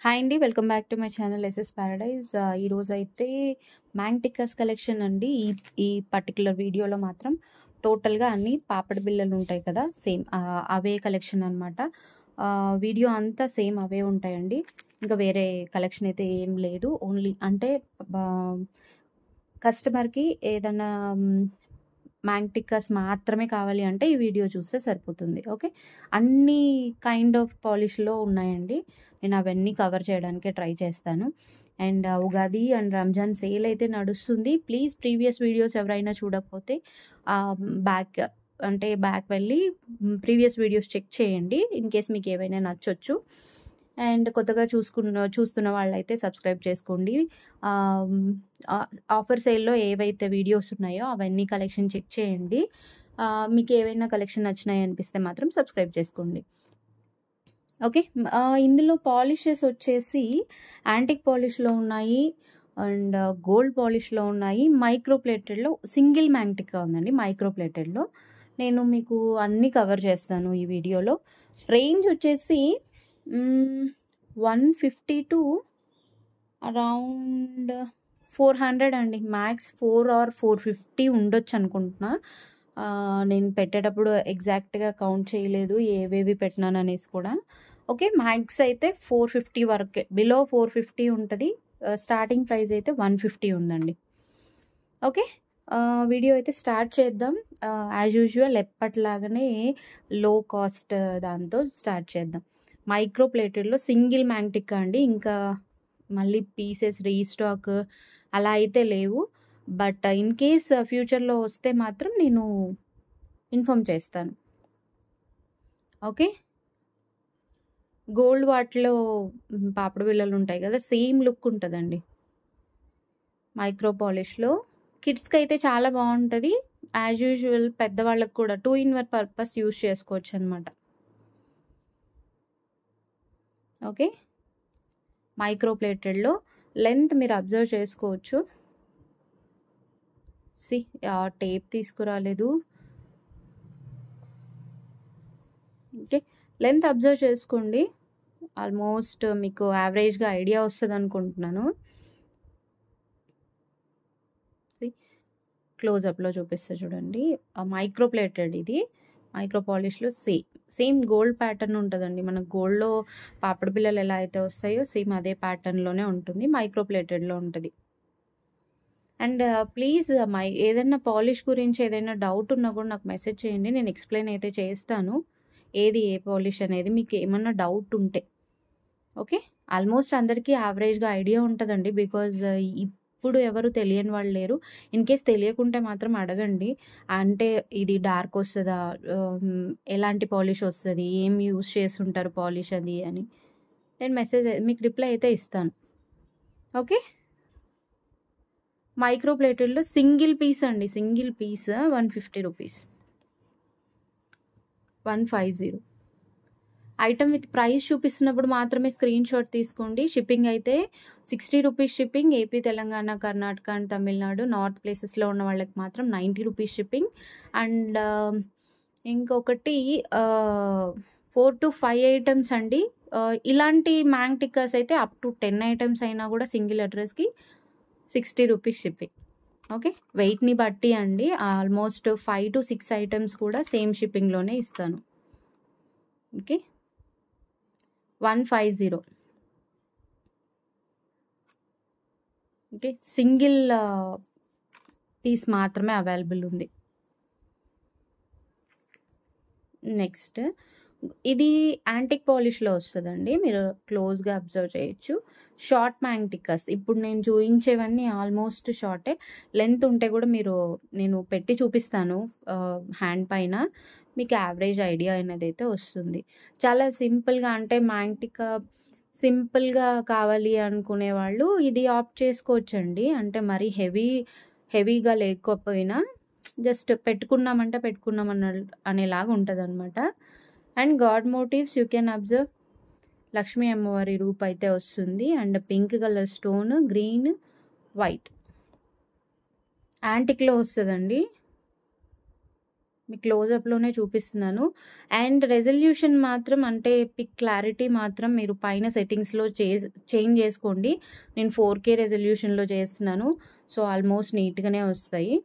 Hi అండి. Welcome back to my channel SS Paradise. ఈరోజైతే మ్యాంటికస్ కలెక్షన్ అండి. ఈ పర్టిక్యులర్ వీడియోలో మాత్రం టోటల్‌గా అన్ని పాపడి బిళ్ళలు ఉంటాయి కదా! సేమ్ అవే కలెక్షన్ అనమాట. వీడియో అంతా సేమ్ అవే ఉంటాయండి. ఇంకా వేరే కలెక్షన్ అయితే ఏం లేదు. ఓన్లీ అంటే కస్టమర్‌కి ఏదన్నా మ్యాంటికస్ మాత్రమే కావాలి అంటే ఈ వీడియో చూస్తే సరిపోతుంది. ఓకే. అన్ని కైండ్ ఆఫ్ పాలిష్‌లో ఉన్నాయండి. నేను అవన్నీ కవర్ చేయడానికే ట్రై చేస్తాను. And Ugadi and Ramzan sale అయితే నడుస్తుంది. ప్లీజ్ ప్రీవియస్ వీడియోస్ ఎవరైనా చూడకపోతే బ్యాక్ వెళ్ళి ప్రీవియస్ వీడియోస్ చెక్ చేయండి. ఇన్ కేస్ మీకు ఏవైనా నచ్చొచ్చు. అండ్ కొత్తగా చూస్తున్న వాళ్ళైతే సబ్స్క్రైబ్ చేసుకోండి. ఆఫర్ సేల్‌లో ఏవైతే వీడియోస్ ఉన్నాయో అవన్నీ కలెక్షన్ చెక్ చేయండి. మీకు ఏవైనా కలెక్షన్ నచ్చినాయి అనిపిస్తే మాత్రం సబ్స్క్రైబ్ చేసుకోండి. ఓకే. ఇందులో పాలిషెస్ వచ్చేసి యాంటిక్ పాలిష్‌లో ఉన్నాయి అండ్ గోల్డ్ పాలిష్‌లో ఉన్నాయి. మైక్రో ప్లేటెడ్‌లో సింగిల్ మ్యాంటికా ఉందండి. మైక్రో ప్లేటెడ్‌లో నేను మీకు అన్నీ కవర్ చేస్తాను ఈ వీడియోలో. రేంజ్ వచ్చేసి 150 టు అరౌండ్ 400 అండి. మ్యాక్స్ 4 ఆర్ 450 ఉండొచ్చు అనుకుంటున్నా. నేను పెట్టేటప్పుడు ఎగ్జాక్ట్‌గా కౌంట్ చేయలేదు ఏవేవి పెట్టినాననేసి కూడా. ఓకే. మ్యాక్స్ అయితే 450 వరకే. బిలో 450 ఉంటది. స్టార్టింగ్ ప్రైస్ అయితే 150 ఉందండి. ఓకే. వీడియో అయితే స్టార్ట్ చేద్దాం. యాజ్ యూజువల్ ఎప్పటిలాగానే లో కాస్ట్ దాంతో స్టార్ట్ చేద్దాం. మైక్రో ప్లేటెడ్‌లో సింగిల్ మ్యాంటికా అండి. ఇంకా మళ్ళీ పీసెస్ రీస్టాక్ అలా అయితే లేవు. బట్ ఇన్ కేస్ ఫ్యూచర్‌లో వస్తే మాత్రం నేను ఇన్ఫార్మ్ చేస్తాను. ఓకే. గోల్డ్ వాటిలో పాపిడి బిళ్ళలు ఉంటాయి కదా! సేమ్ లుక్ ఉంటదండి. మైక్రో పాలిష్‌లో కిడ్స్‌కి అయితే చాలా బాగుంటది. యాజ్ యూజువల్ పెద్దవాళ్ళకి కూడా 2 ఇన్ 1 పర్పస్ యూజ్ చేసుకోవచ్చు అనమాట. ఓకే. మైక్రో ప్లేటెడ్‌లో లెంత్ మీరు అబ్జర్వ్ చేసుకోవచ్చు. టేప్ తీసుకురాలేదు. ఓకే. లెంత్ అబ్జర్వ్ చేసుకోండి. ఆల్మోస్ట్ మీకు యావరేజ్‌గా ఐడియా వస్తది అనుకుంటున్నాను. క్లోజప్‌లో చూపిస్తా చూడండి. మైక్రో ప్లేటెడ్ ఇది. మైక్రో పాలిష్‌లో సేమ్ గోల్డ్ ప్యాటర్న్ ఉంటదండి. మనకు గోల్డ్‌లో పాపిడి బిళ్ళలు ఎలా అయితే వస్తాయో సేమ్ అదే ప్యాటర్న్‌లోనే ఉంటుంది. మైక్రో ప్లేటెడ్‌లో ఉంటది. అండ్ ప్లీజ్ ఏదైనా పాలిష్ గురించి ఏదైనా డౌట్ ఉన్నా కూడా నాకు మెసేజ్ చేయండి. నేను ఎక్స్‌ప్లెయిన్ అయితే చేస్తాను. ఏది ఏ పాలిష్ అనేది మీకు ఏమన్నా డౌట్ ఉంటే. ఓకే. ఆల్మోస్ట్ అందరికీ యావరేజ్‌గా ఐడియా ఉంటదండి. బికాజ్ ఇప్పుడు ఎవరు తెలియని వాళ్ళు లేరు. ఇన్ కేస్ తెలియకుంటే మాత్రం అడగండి. అంటే ఇది డార్క్ వస్తదా? ఎలాంటి పాలిష్ వస్తది? ఏం యూజ్ చేసుంటారు పాలిష్ అది అని. నేను మీకు రిప్లై అయితే ఇస్తాను. ఓకే. మైక్రో ప్లేటెడ్‌లో సింగిల్ పీస్ అండి. Single piece 150 rupees. 150. Item with price చూపిస్తున్నప్పుడు మాత్రమే స్క్రీన్ షాట్ తీసుకోండి. షిప్పింగ్ అయితే 60 rupees shipping. AP, Telangana, Karnataka and Tamil Nadu north ప్లేసెస్‌లో ఉన్న వాళ్ళకి మాత్రం 90 రూపీస్ షిప్పింగ్. అండ్ ఇంకొకటి 4 to 5 ఐటమ్స్ అండి. ఇలాంటి మ్యాంటికాస్ అయితే అప్ టు 10 ఐటమ్స్ అయినా కూడా సింగిల్ అడ్రస్‌కి 60 రూపీస్ షిప్పింగ్. ఓకే. వెయిట్‌ని బట్టి అండి. ఆల్మోస్ట్ 5 to 6 ఐటమ్స్ కూడా సేమ్ షిప్పింగ్‌లోనే ఇస్తాను. ఓకే. 150. ఓకే. సింగిల్ పీస్ మాత్రమే అవైలబుల్ ఉంది. నెక్స్ట్ ఇది యాంటిక్ పాలిష్‌లో వస్తదండి. మీరు క్లోజ్‌గా అబ్జర్వ్ చేయొచ్చు. షార్ట్ మ్యాంటికస్. ఇప్పుడు నేను చూయించేవన్నీ ఆల్మోస్ట్ షార్టే. లెంత్ ఉంటే కూడా నేను పెట్టి చూపిస్తాను హ్యాండ్ పైన. మీకు యావరేజ్ ఐడియా అనేదైతే వస్తుంది. చాలా సింపుల్‌గా అంటే మ్యాంటికా సింపుల్‌గా కావాలి అనుకునే వాళ్ళు ఇది ఆప్ట్ చేసుకోవచ్చండి. అంటే మరీ హెవీగా లేకపోయినా జస్ట్ పెట్టుకున్నామంటే పెట్టుకున్నాం అనేలాగా ఉంటదనమాట. And god motifs you can observe. Lakshmi అమ్మవారి రూప్ అయితే వస్తుంది. And pink colour stone, green, white యాంటిక్‌లో వస్తదండి. మీ క్లోజప్లోనే చూపిస్తున్నాను. అండ్ రెజల్యూషన్ మాత్రం అంటే పిక్ క్లారిటీ మాత్రం మీరు పైన సెట్టింగ్స్లో చేంజ్ చేసుకోండి. నేను 4K రెజల్యూషన్లో చేస్తున్నాను. సో ఆల్మోస్ట్ నీట్గానే వస్తాయి.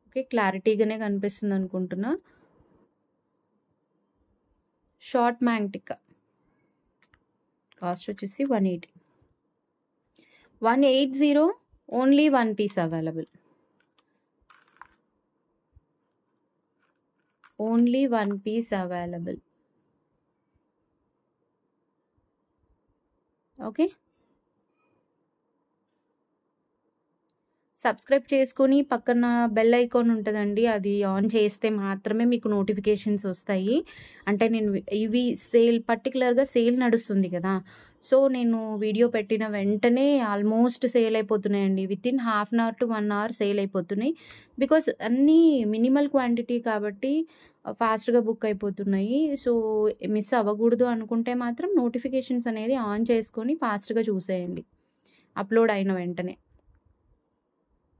ఓకే, క్లారిటీగానే కనిపిస్తుంది అనుకుంటున్నా. షార్ట్ మ్యాంటిక్ కాస్ట్ వచ్చేసి 180 only 1 piece available. Only 1 piece available. Okay, subscribe చేసుకొని పక్కన బెల్ ఐకాన్ ఉంటుందండి, అది ఆన్ చేస్తే మాత్రమే మీకు నోటిఫికేషన్స్ వస్తాయి. అంటే నేను ఇవి పర్టికులర్గా సేల్ నడుస్తుంది కదా, సో నేను వీడియో పెట్టిన వెంటనే ఆల్మోస్ట్ సేల్ అయిపోతున్నాయండి. Within ½ hour to 1 hour sale అయిపోతున్నాయి. బికాస్ అన్నీ మినిమల్ క్వాంటిటీ కాబట్టి ఫాస్ట్గా బుక్ అయిపోతున్నాయి. సో మిస్ అవ్వకూడదు అనుకుంటే మాత్రం నోటిఫికేషన్స్ అనేది ఆన్ చేసుకొని ఫాస్ట్గా చూసేయండి అప్లోడ్ అయిన వెంటనే.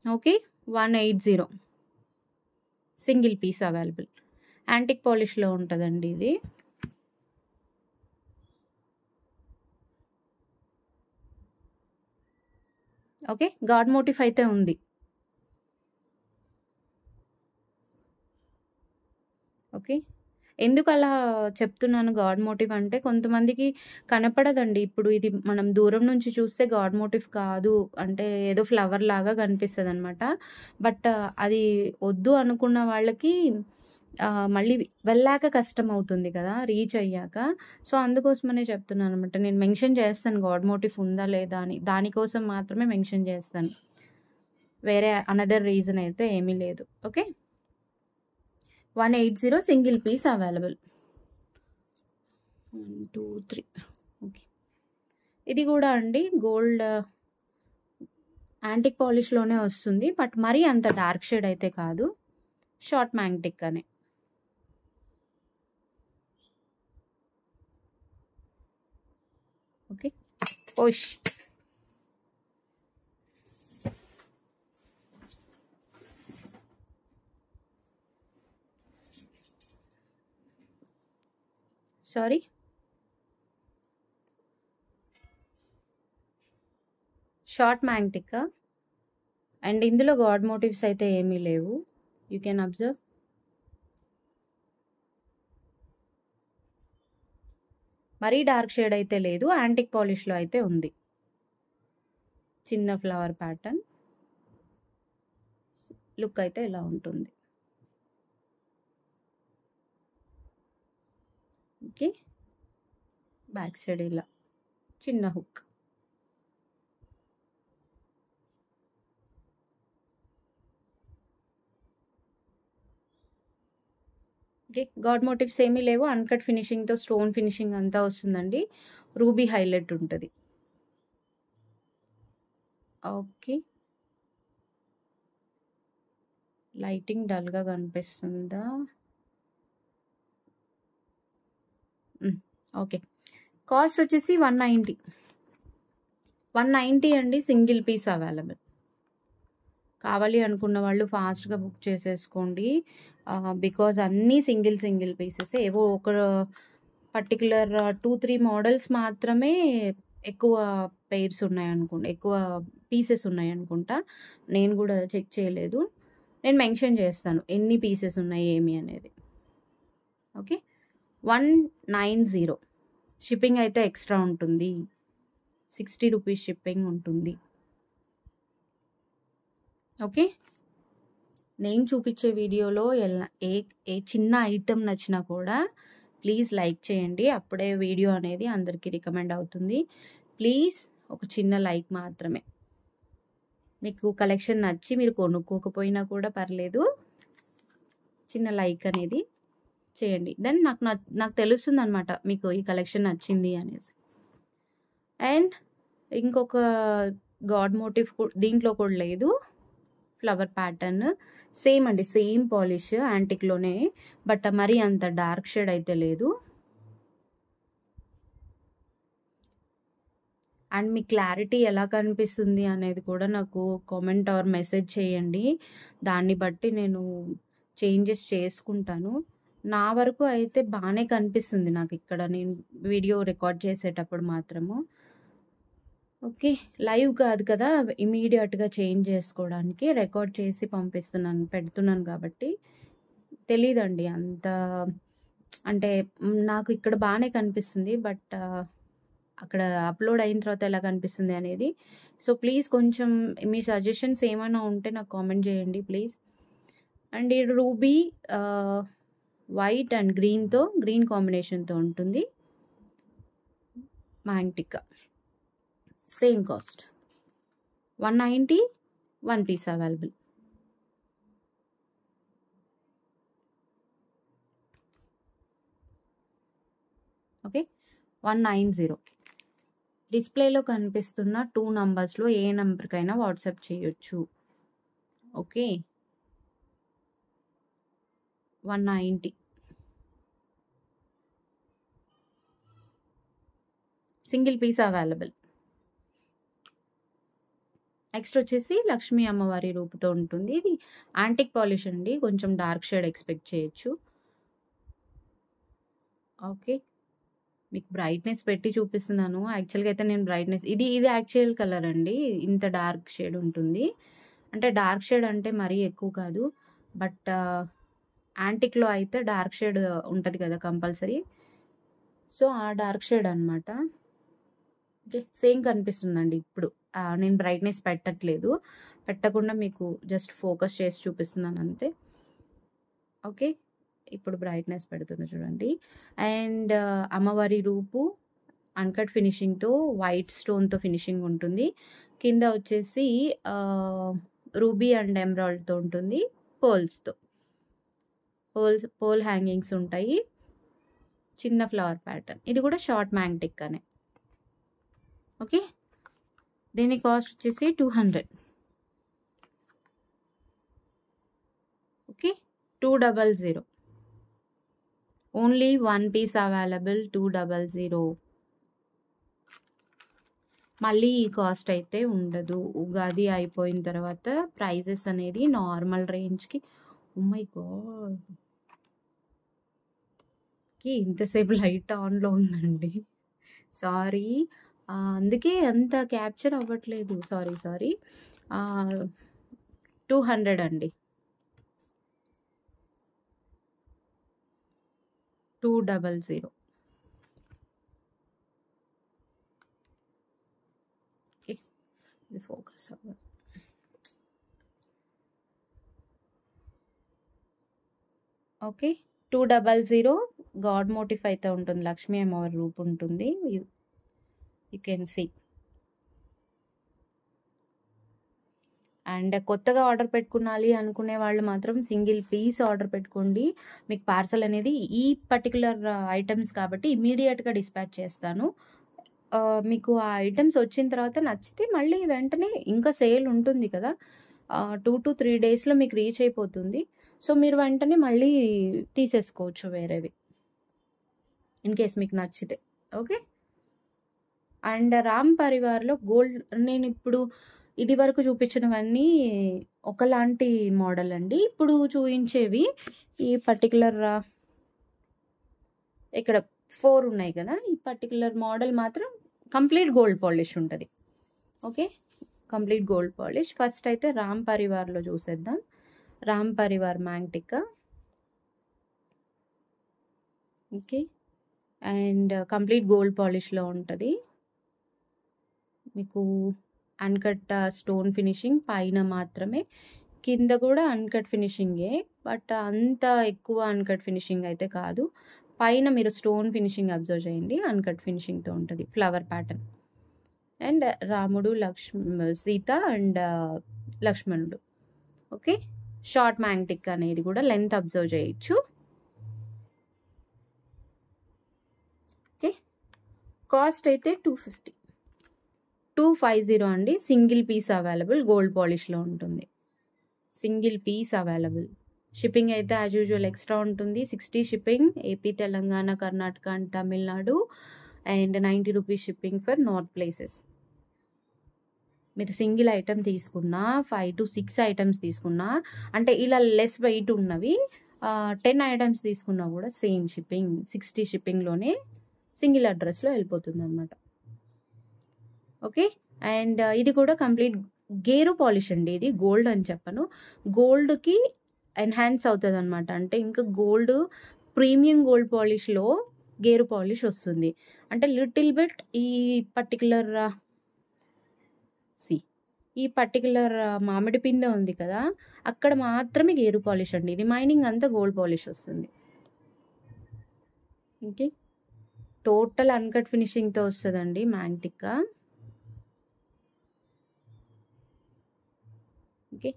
Okay, 180 single piece available. Antique పాలిష్లో ఉంటుందండి ఇది. ఓకే, గాడ్ మోటిఫ్ అయితే ఉంది. ఓకే, ఎందుకు అలా చెప్తున్నాను గాడ్ మోటివ్ అంటే, కొంతమందికి కనపడదండి. ఇప్పుడు ఇది మనం దూరం నుంచి చూస్తే గాడ్ మోటివ్ కాదు, అంటే ఏదో ఫ్లవర్ లాగా కనిపిస్తుంది అనమాట. బట్ అది వద్దు అనుకున్న వాళ్ళకి మళ్ళీ వెళ్ళాక కష్టం అవుతుంది కదా రీచ్ అయ్యాక. సో అందుకోసమనే చెప్తున్నాను అనమాట. నేను మెన్షన్ చేస్తాను గాడ్ మోటివ్ ఉందా లేదా అని, దానికోసం మాత్రమే మెన్షన్ చేస్తాను, వేరే అనదర్ రీజన్ అయితే ఏమీ లేదు. Okay, 180 single piece available. 1 2 3. Okay, ఇది కూడా అండి గోల్డ్ యాంటిక్ పాలిష్లోనే వస్తుంది, బట్ మరీ అంత డార్క్ షేడ్ అయితే కాదు, షార్ట్ మ్యాంటిక్ అనే. ఓకే, ఓష్ సారీ, షార్ట్ మ్యాంటిక్. అండ్ ఇందులో గాడ్ మోటివ్స్ అయితే ఏమీ లేవు, యూ కెన్ అబ్జర్వ్. మరీ డార్క్ షేడ్ అయితే లేదు, యాంటిక్ పాలిష్లో అయితే ఉంది. చిన్న ఫ్లవర్ ప్యాటర్న్, లుక్ అయితే ఇలా ఉంటుంది. ఓకే, బ్యాక్ సైడ్ ఇలా చిన్న హుక్. ఓకే, గాడ్ మోటివ్స్ ఏమీ లేవు, అన్కట్ ఫినిషింగ్తో స్టోన్ ఫినిషింగ్ అంతా వస్తుందండి. రూబీ హైలైట్ ఉంటుంది. ఓకే, లైటింగ్ డల్గా కనిపిస్తుందా? ఓకే, కాస్ట్ వచ్చేసి 190 అండి, సింగిల్ పీస్ అవైలబుల్. కావాలి అనుకున్న వాళ్ళు ఫాస్ట్గా బుక్ చేసేసుకోండి, బికాజ్ అన్నీ సింగిల్ పీసెస్. ఏవో ఒక పర్టికులర్ 2-3 మోడల్స్ మాత్రమే ఎక్కువ పెయిర్స్ ఉన్నాయనుకుంటా, ఎక్కువ పీసెస్ ఉన్నాయనుకుంటా. నేను కూడా చెక్ చేయలేదు, నేను మెన్షన్ చేస్తాను ఎన్ని పీసెస్ ఉన్నాయి ఏమి అనేది. ఓకే, 190. షిప్పింగ్ అయితే ఎక్స్ట్రా ఉంటుంది, 60 రూపీస్ షిప్పింగ్ ఉంటుంది. ఓకే, నేను చూపించే వీడియోలో ఏ చిన్న ఐటెం నచ్చినా కూడా ప్లీజ్ లైక్ చేయండి, అప్పుడే వీడియో అనేది అందరికీ రికమెండ్ అవుతుంది. ప్లీజ్ ఒక చిన్న లైక్ మాత్రమే. మీకు కలెక్షన్ నచ్చి మీరు కొనుక్కోకపోయినా కూడా పర్లేదు, చిన్న లైక్ అనేది చేయండి. దెన్ నాకు తెలుస్తుంది అనమాట మీకు ఈ కలెక్షన్ నచ్చింది అనేసి. అండ్ ఇంకొక గాడ్ మోటివ్ దీంట్లో కూడా లేదు, ఫ్లవర్ ప్యాటర్న్ సేమ్ అండి, సేమ్ పాలిష్ యాంటిక్లోనే, బట్ మరీ అంత డార్క్ షేడ్ అయితే లేదు. అండ్ మీ క్లారిటీ ఎలా కనిపిస్తుంది అనేది కూడా నాకు కామెంట్ ఆర్ మెసేజ్ చేయండి. దాన్ని బట్టి నేను చేంజెస్ చేసుకుంటాను. నా వరకు అయితే బానే కనిపిస్తుంది నాకిక్కడ నేను వీడియో రికార్డ్ చేసేటప్పుడు మాత్రము. ఓకే. లైవ్ కాదు కదా! ఇమ్మీడియేట్‌గా చేంజ్ చేసుకోవడానికి రికార్డ్ చేసి పెడుతున్నాను కాబట్టి తెలీదండి అంత అంటే నాకు ఇక్కడ బానే కనిపిస్తుంది. బట్ అక్కడ అప్‌లోడ్ అయిన తర్వాత ఎలా కనిపిస్తుంది అనేది. సో, ప్లీజ్ కొంచెం మీ సజెషన్స్ ఏమైనా ఉంటే నాకు కామెంట్ చేయండి ప్లీజ్. అండ్ ఈ రూబీ వైట్ అండ్ గ్రీన్ కాంబినేషన్‌తో ఉంటుంది. Maang tikka same cost 190 1 piece available. Okay. 190 డిస్‌ప్లేలో కనిపిస్తున్న 2 నంబర్స్‌లో ఏ నంబర్‌కైనా వాట్సాప్ చేయొచ్చు. Okay. 190 single piece available. Next వచ్చేసి లక్ష్మీ అమ్మవారి రూపుతో ఉంటుంది. ఇది యాంటిక్ పాలిష్ అండి. కొంచెం డార్క్ షేడ్ ఎక్స్‌పెక్ట్ చేయొచ్చు. ఓకే. మీకు బ్రైట్‌నెస్ పెట్టి చూపిస్తున్నాను. యాక్చువల్‌గా అయితే నేను బ్రైట్‌నెస్ ఇది యాక్చువల్ కలర్ అండి. ఇంత డార్క్ షేడ్ ఉంటుంది. అంటే డార్క్ షేడ్ అంటే మరీ ఎక్కువ కాదు. బట్ యాంటిక్‌లో అయితే డార్క్ షేడ్ ఉంటది కదా కంపల్సరీ. సో, ఆ డార్క్ షేడ్ అనమాట. ఓకే. సేమ్ కనిపిస్తుందండి ఇప్పుడు. నేను బ్రైట్‌నెస్ పెట్టట్లేదు. పెట్టకుండా మీకు జస్ట్ ఫోకస్ చేసి చూపిస్తున్నాను అంతే. ఓకే. ఇప్పుడు బ్రైట్‌నెస్ పెడుతున్నా చూడండి. అండ్ అమ్మవారి రూపు అన్‌కట్ ఫినిషింగ్‌తో వైట్ స్టోన్‌తో ఫినిషింగ్ ఉంటుంది. కింద వచ్చేసి రూబీ అండ్ ఎమరాల్డ్‌తో ఉంటుంది. పర్ల్స్‌తో. పర్ల్ హ్యాంగింగ్స్ ఉంటాయి. చిన్న ఫ్లవర్ ప్యాటర్న్. ఇది కూడా షార్ట్ మ్యాంగ్టిక్ అనే. ఓకే. దీని కాస్ట్ వచ్చేసి 200. ఓకే. 200. Only 1 piece available 200. మళ్ళీ ఈ కాస్ట్ అయితే ఉండదు. ఉగాది అయిపోయిన తర్వాత ప్రైజెస్ అనేది నార్మల్ రేంజ్‌కి ఓ మై గాడ్! ఇంతసేపు లైట్ ఆన్‌లో ఉందండి. సారీ. అందుకే అంత క్యాప్చర్ అవ్వట్లేదు. సారీ. 200 అండి. 200. ఓకే. ఇది ఫోకస్ అవ్వదు. ఓకే. 200 గాడ్ మోటిఫ్ అయితే ఉంటుంది. లక్ష్మీ అమ్మవారి రూపు ఉంటుంది. You can see. అండ్ కొత్తగా ఆర్డర్ పెట్టుకునాలి అనుకునే వాళ్ళు మాత్రం సింగిల్ పీస్ ఆర్డర్ పెట్టుకోండి. మీకు పార్సల్ అనేది ఈ పర్టికులర్ ఐటమ్స్ కాబట్టి ఇమీడియట్‌గా డిస్పాచ్ చేస్తాను. మీకు ఆ ఐటమ్స్ వచ్చిన తర్వాత నచ్చితే మళ్ళీ వెంటనే ఇంకా సేల్ ఉంటుంది కదా! 2 to 3 డేస్‌లో మీకు రీచ్ అయిపోతుంది. సో, మీరు వెంటనే మళ్ళీ తీసేసుకోవచ్చు వేరేవి. ఇన్ కేస్ మీకు నచ్చితే. ఓకే. అండ్ రామ్ పరివార్‌లో గోల్డ్ నేనిప్పుడు ఇది వరకు చూపించినవన్నీ ఒకలాంటి మోడల్ అండి. ఇప్పుడు చూయించేవి ఈ పర్టిక్యులర్ ఇక్కడ 4 ఉన్నాయి కదా! ఈ పర్టిక్యులర్ మోడల్ మాత్రం కంప్లీట్ గోల్డ్ పాలిష్ ఉంటది. Okay. Complete gold polish. First అయితే రామ్ పరివార్‌లో చూసేద్దాం. Ram Parivar maang tikka. Okay. And complete gold పాలిష్‌లో ఉంటది. మీకు అన్‌కట్ స్టోన్ ఫినిషింగ్ పైన మాత్రమే. కింద కూడా అన్‌కట్ ఫినిషింగే. బట్ అంత ఎక్కువ అన్‌కట్ ఫినిషింగ్ అయితే కాదు. పైన మీరు స్టోన్ ఫినిషింగ్ అబ్జర్వ్ చేయండి. అన్‌కట్ ఫినిషింగ్‌తో ఉంటది. Flower pattern. అండ్ రాముడు, సీత అండ్ లక్ష్మణుడు. ఓకే. షార్ట్ మ్యాంగ్టిక్ అనేది కూడా లెంత్ అబ్జర్వ్ చేయొచ్చు. ఓకే. కాస్ట్ అయితే 250. 250 అండి. Single piece available. గోల్డ్ పాలిష్‌లో ఉంటుంది. Single piece available. షిప్పింగ్ అయితే యాజ్ యూజువల్ ఎక్స్ట్రా ఉంటుంది. 60 shipping AP, Telangana, Karnataka and Tamil Nadu. And 90 rupees shipping for north places. మీరు సింగిల్ ఐటమ్ తీసుకున్నా 5 to 6 ఐటమ్స్ తీసుకున్నా, అంటే ఇలా లెస్ వెయిట్ ఉన్నవి 10 ఐటమ్స్ తీసుకున్నా కూడా సేమ్ షిప్పింగ్ 60 షిప్పింగ్లోనే సింగిల్ అడ్రస్లో వెళ్ళిపోతుంది అనమాట. ఓకే, అండ్ ఇది కూడా కంప్లీట్ గేరు పాలిష్ అండి. ఇది గోల్డ్ అని చెప్పను, గోల్డ్కి ఎన్హాన్స్ అవుతుంది అనమాట. అంటే ఇంకా గోల్డ్ ప్రీమియం గోల్డ్ పాలిష్లో గేరు పాలిష్ వస్తుంది. అంటే లిటిల్ బిట్ ఈ పర్టికులర్ మామిడి పిందె ఉంది కదా, అక్కడ మాత్రమే గేరు పాలిష్ అండి. రిమైనింగ్ అంతా గోల్డ్ పాలిష్ వస్తుంది. ఓకే, టోటల్ అన్కట్ ఫినిషింగ్తో వస్తుందండి మ్యాంగ్టికా. ఓకే,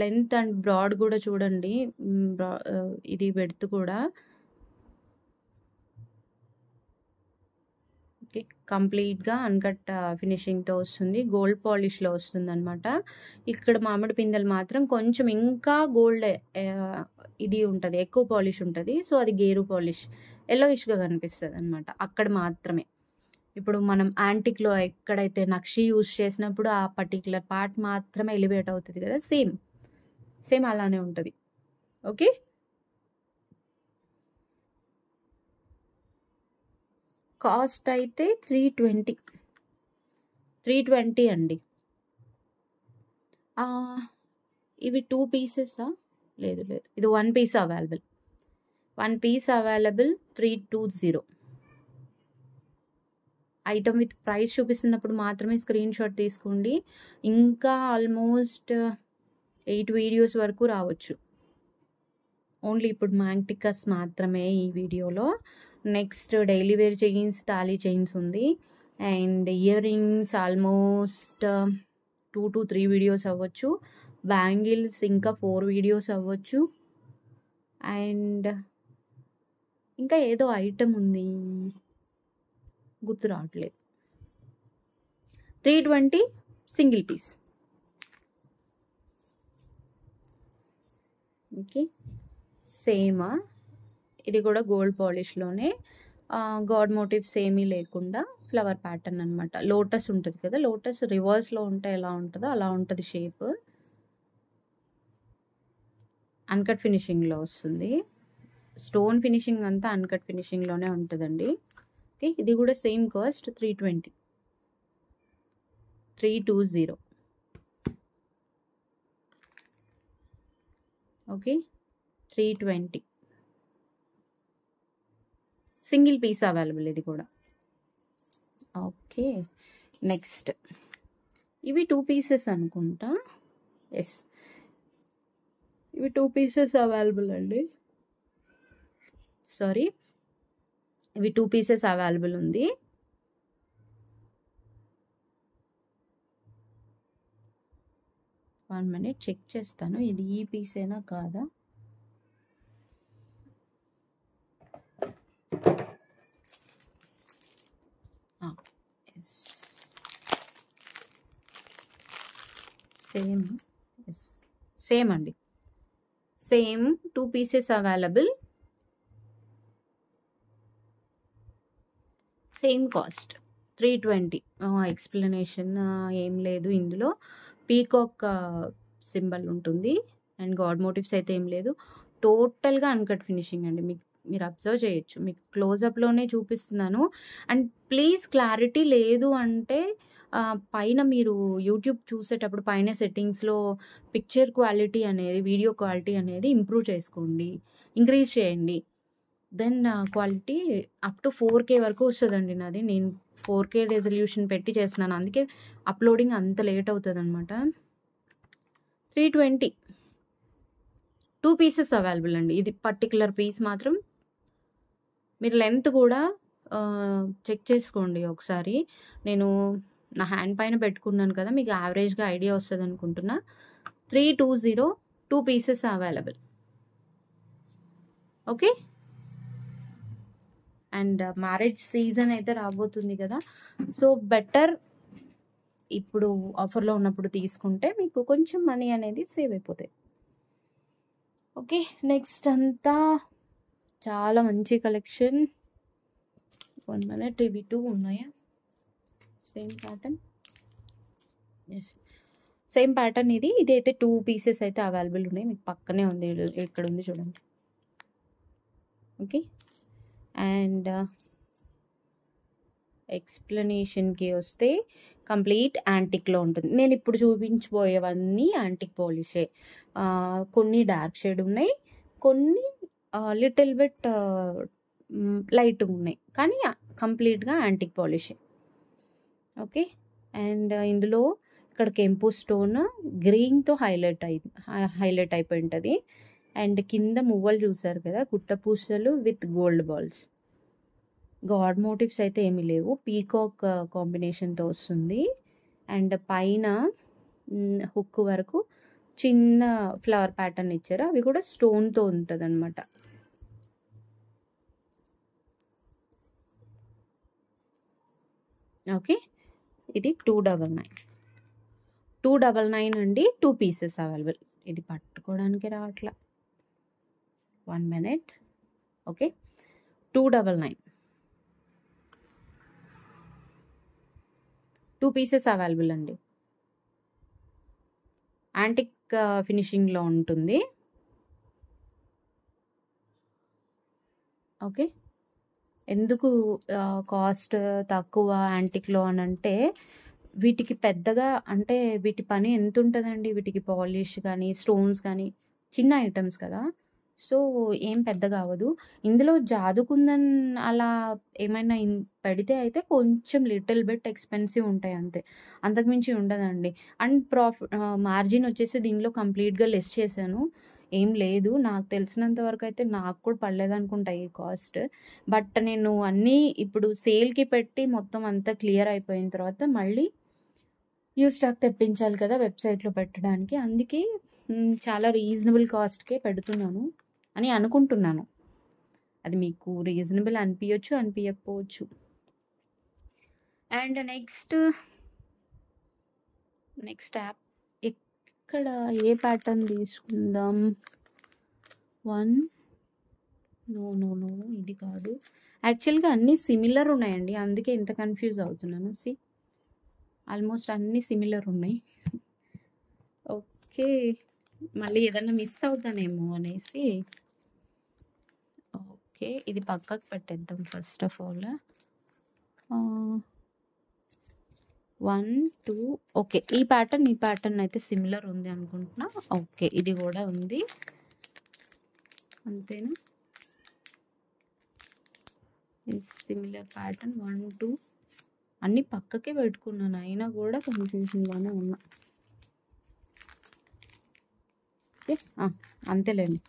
లెంత్ అండ్ బ్రాడ్ కూడా చూడండి, ఇది విడ్త్ కూడా. ఓకే, కంప్లీట్గా అన్కట్ ఫినిషింగ్తో వస్తుంది, గోల్డ్ పాలిష్లో వస్తుంది అనమాట. ఇక్కడ మామిడి పిందెలు మాత్రం కొంచెం ఇంకా గోల్డ్ ఇది ఉంటుంది, ఎక్కువ పాలిష్ ఉంటుంది. సో అది గేరు పాలిష్ ఎల్లోయిష్గా కనిపిస్తుంది అనమాట అక్కడ మాత్రమే. ఇప్పుడు మనం యాంటిక్లో ఎక్కడైతే నక్షి యూజ్ చేసినప్పుడు ఆ పర్టికులర్ పార్ట్ మాత్రమే ఎలివేట్ అవుతుంది కదా, సేమ్ అలానే ఉంటుంది. ఓకే, కాస్ట్ అయితే 320 అండి. ఇవి 2 పీసెసా? లేదు, ఇది 1 piece available. 320. Item with price చూపిస్తున్నప్పుడు మాత్రమే స్క్రీన్ షాట్ తీసుకోండి. ఇంకా ఆల్మోస్ట్ 8 వీడియోస్ వరకు రావచ్చు. ఓన్లీ ఇప్పుడు మ్యాంగ్టికాస్ మాత్రమే ఈ వీడియోలో. నెక్స్ట్ డైలీ వేర్ చైన్స్, తాళీ చైన్స్ ఉంది. And earrings almost 2 to 3 videos అవ్వచ్చు. బ్యాంగిల్స్ ఇంకా 4 వీడియోస్ అవ్వచ్చు. అండ్ ఇంకా ఏదో ఐటమ్ ఉంది, గుర్తు రావట్లేదు. 320 సింగిల్ పీస్. ఓకే, సేమ్ ఇది కూడా గోల్డ్ పాలిష్లోనే గాడ్ మోటివ్స్ ఏమీ లేకుండా ఫ్లవర్ ప్యాటర్న్ అనమాట. లోటస్ ఉంటుంది కదా, లోటస్ రివర్స్లో ఉంటే ఎలా ఉంటుందో అలా ఉంటుంది షేప్. అన్కట్ ఫినిషింగ్లో వస్తుంది, స్టోన్ ఫినిషింగ్ అంతా అన్కట్ ఫినిషింగ్లోనే ఉంటుందండి. ఓకే, ఇది కూడా same cost 320. Okay, 320 single piece available ఇది కూడా. ఓకే, నెక్స్ట్ ఇవి 2 పీసెస్ అనుకుంటా. ఎస్, ఇవి 2 పీసెస్ అవైలబుల్ అండి. సారీ, ఇవి 2 పీసెస్ అవైలబుల్ ఉంది. వన్ మినిట్ చెక్ చేస్తాను, ఇది ఈ పీసేనా కాదా. సేమ్ అండి, same 2 pieces available, same cost 320. Explanation ఏం లేదు ఇందులో. పీకాక్ సింబల్ ఉంటుంది అండ్ గాడ్ మోటివ్స్ అయితే ఏం లేదు. టోటల్గా అన్కట్ ఫినిషింగ్ అండి. మీరు అబ్జర్వ్ చేయొచ్చు, మీకు క్లోజప్లోనే చూపిస్తున్నాను. అండ్ ప్లీజ్ క్లారిటీ లేదు అంటే పైన మీరు యూట్యూబ్ చూసేటప్పుడు పైన సెట్టింగ్స్లో పిక్చర్ క్వాలిటీ అనేది, వీడియో క్వాలిటీ అనేది ఇంప్రూవ్ చేసుకోండి, ఇంక్రీజ్ చేయండి. Then quality up to 4K వరకు వస్తుందండి నాది. నేను 4K రెజల్యూషన్ పెట్టి చేస్తున్నాను, అందుకే అప్లోడింగ్ అంత లేట్ అవుతుంది అనమాట. 320 2 పీసెస్ అవైలబుల్ అండి. ఇది పర్టికులర్ పీస్ మాత్రం మీరు లెంత్ కూడా చెక్ చేసుకోండి ఒకసారి. నేను నా హ్యాండ్ పైన పెట్టుకున్నాను కదా, మీకు యావరేజ్గా ఐడియా వస్తుంది అనుకుంటున్నా. 320 2 pieces available. Okay, and marriage season అయితే రాబోతుంది కదా, సో బెటర్ ఇప్పుడు ఆఫర్లో ఉన్నప్పుడు తీసుకుంటే మీకు కొంచెం మనీ అనేది సేవ్ అయిపోతాయి. ఓకే, నెక్స్ట్ అంతా చాలా మంచి కలెక్షన్. 1 minute, ఇవి 2 ఉన్నాయా same pattern? Yes. Same pattern ఇది. ఇదైతే 2 పీసెస్ అయితే అవైలబుల్ ఉన్నాయి. మీకు పక్కనే ఉంది. ఇక్కడ ఉంది చూడండి. ఓకే. అండ్ ఎక్స్‌ప్లనేషన్‌కి వస్తే కంప్లీట్ యాంటిక్‌లో ఉంటుంది. నేను ఇప్పుడు చూపించబోయేవన్నీ యాంటిక్ పాలిషే. కొన్ని డార్క్ షేడ్ ఉన్నాయి. కొన్ని లిటిల్ బిట్ లైట్‌గా ఉన్నాయి. కానీ కంప్లీట్‌గా యాంటిక్ పాలిషే. ఓకే. అండ్ ఇందులో ఇక్కడ కెంపు స్టోన్ గ్రీన్‌తో హైలైట్ అయిపోయి ఉంటది. అండ్ కింద మువ్వలు చూసారు కదా! గుట్ట పూసలు with gold balls. God motifs అయితే ఏమీ లేవు. పీకాక్ కాంబినేషన్‌తో వస్తుంది. అండ్ పైన హుక్ వరకు చిన్న ఫ్లవర్ ప్యాటర్న్ ఇచ్చారు. అవి కూడా స్టోన్‌తో ఉంటదనమాట. ఓకే. ఇది 299. 299 అండి. 2 పీసెస్ అవైలబుల్. ఇది పట్టుకోవడానికి రావట్లా. 1 మినిట్. ఓకే. 299. 2 పీసెస్ అవైలబుల్ అండి. యాంటిక్ ఫినిషింగ్‌లో ఉంటుంది. ఓకే. ఎందుకు కాస్ట్ తక్కువ యాంటిక్‌లో అనంటే, వీటికి పెద్దగా అంటే వీటి పని ఎంతుంటదండి? వీటికి పాలిష్ గానీ, స్టోన్స్ గానీ చిన్న ఐటెమ్స్ కదా! సో, ఏం పెద్దగా అవ్వదు. ఇందులో జాదుకుందన్ అలా ఏమైనా పెడితే అయితే కొంచెం లిటిల్ బిట్ ఎక్స్‌పెన్సివ్ ఉంటాయి అంతే. అంతకు మించి ఉండదండి. అండ్ మార్జిన్ వచ్చేసి దీనిలో కంప్లీట్‌గా లెస్ చేశాను. ఏం లేదు. నాకు తెలిసినంత వరకైతే నాకు కూడా పడలేదనుకుంటా ఈ కాస్ట్. బట్ నేను అన్నీ ఇప్పుడు సేల్‌కి పెట్టి మొత్తం అంతా క్లియర్ అయిపోయిన తర్వాత మళ్ళీ న్యూ స్టాక్ తెప్పించాలి కదా! వెబ్‌సైట్‌లో పెట్టడానికి. అందుకే చాలా రీజనబుల్ కాస్ట్‌కే పెడుతున్నాను అని అనుకుంటున్నాను. అది మీకు రీజనబుల్ అనిపియొచ్చు, అనిపియకపోవచ్చు. అండ్ నెక్స్ట్ యాప్ ఇక్కడ ఏ ప్యాటర్న్ తీసుకుందాం? నో. ఇది కాదు. యాక్చువల్‌గా అన్నీ సిమిలర్ ఉన్నాయండి. అందుకే ఇంత కన్‌ఫ్యూజ్ అవుతున్నాను. ఆల్మోస్ట్ అన్నీ సిమిలర్ ఉన్నాయి. ఓకే. మళ్ళీ ఏదన్నా మిస్ అవుతానేమో అనేసి ఓకే. ఇది పక్కకు పెట్టేద్దాం ఫస్ట్ ఆఫ్ ఆల్. 1, 2 ఓకే. ఈ ప్యాటర్న్ అయితే సిమిలర్ ఉంది అనుకుంటున్నా. ఓకే. ఇది కూడా ఉంది. అంతేనా? సిమిలర్ ప్యాటర్న్ 1, 2 అన్నీ పక్కకే పెట్టుకున్నాను. అయినా కూడా కన్‌ఫ్యూజన్‌లోనే ఉన్నా. ఓకే. అంతేలేండి.